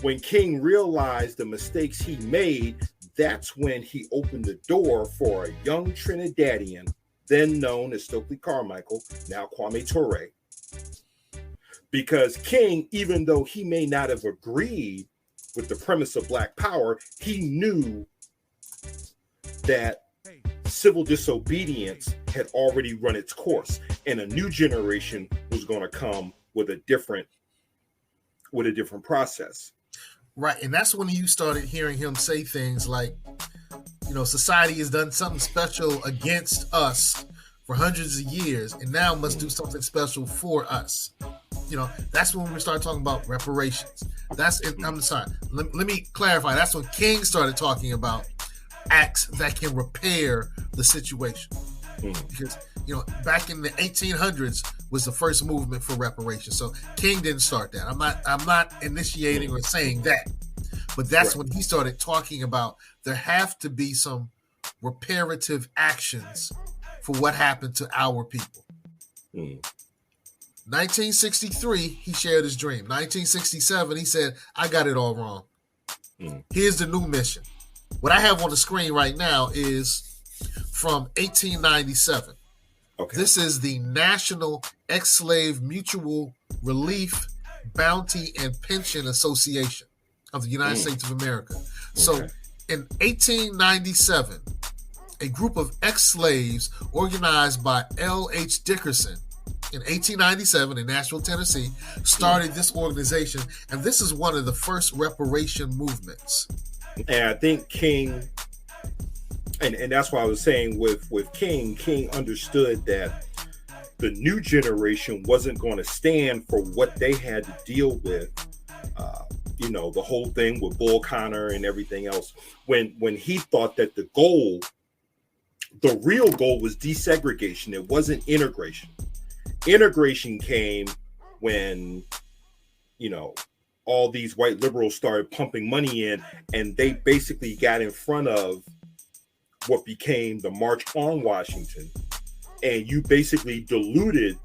when King realized the mistakes he made, that's when he opened the door for a young Trinidadian, then known as Stokely Carmichael, now Kwame Ture. Because King, even though he may not have agreed with the premise of Black Power, he knew that civil disobedience had already run its course, and a new generation was going to come with a different process. Right, and that's when you started hearing him say things like, society has done something special against us for hundreds of years, and now must do something special for us. That's when we started talking about reparations. I'm sorry. Let me clarify. That's when King started talking about acts that can repair the situation. Because back in the 1800s was the first movement for reparations. So King didn't start that. I'm not initiating or saying that, but that's when he started talking about there have to be some reparative actions for what happened to our people. 1963, he shared his dream. 1967, he said, I got it all wrong. Here's the new mission. What I have on the screen right now is from 1897. Okay. This is the National Ex-Slave Mutual Relief, Bounty, and Pension Association of the United States of America. Okay. So in 1897, a group of ex-slaves organized by L.H. Dickerson in 1897 in Nashville, Tennessee, started this organization, and this is one of the first reparation movements. And I think King, and that's why I was saying with King understood that the new generation wasn't going to stand for what they had to deal with, the whole thing with Bull Connor and everything else, when he thought that the real goal was desegregation. It wasn't integration. Integration came when, all these white liberals started pumping money in, and they basically got in front of what became the March on Washington, and you basically diluted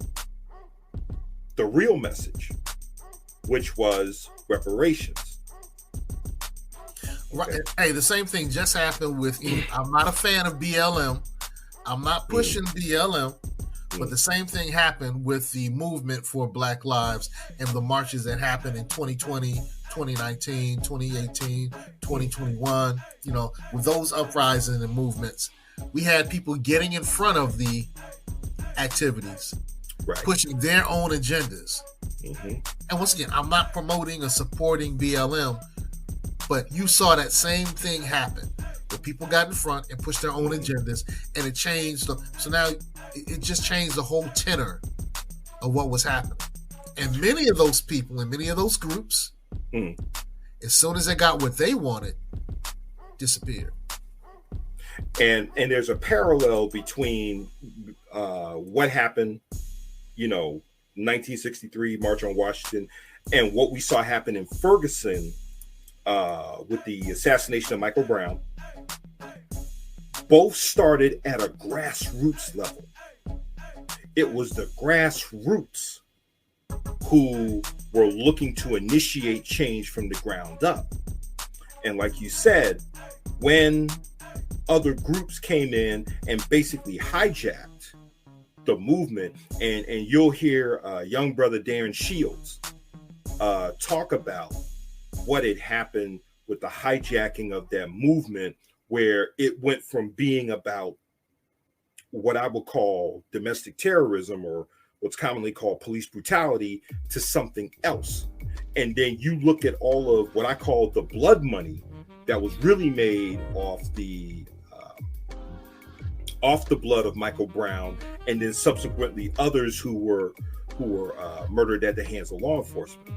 the real message, which was reparations. Okay. Hey, the same thing just happened with, I'm not a fan of BLM. I'm not pushing BLM. But the same thing happened with the movement for Black Lives and the marches that happened in 2020, 2019, 2018, 2021. With those uprisings and movements, we had people getting in front of the activities, pushing their own agendas. And once again, I'm not promoting or supporting BLM, but you saw that same thing happen. Where people got in front and pushed their own agendas, and it changed. So now it just changed the whole tenor of what was happening. And many of those people and many of those groups, as soon as they got what they wanted, disappeared. And there's a parallel between what happened, 1963 March on Washington, and what we saw happen in Ferguson with the assassination of Michael Brown. Both started at a grassroots level. It was the grassroots who were looking to initiate change from the ground up. And like you said, when other groups came in and basically hijacked the movement, and you'll hear young brother Darren Shields talk about what had happened with the hijacking of that movement, where it went from being about what I would call domestic terrorism, or what's commonly called police brutality, to something else. And then you look at all of what I call the blood money that was really made off the blood of Michael Brown, and then subsequently others who were murdered at the hands of law enforcement.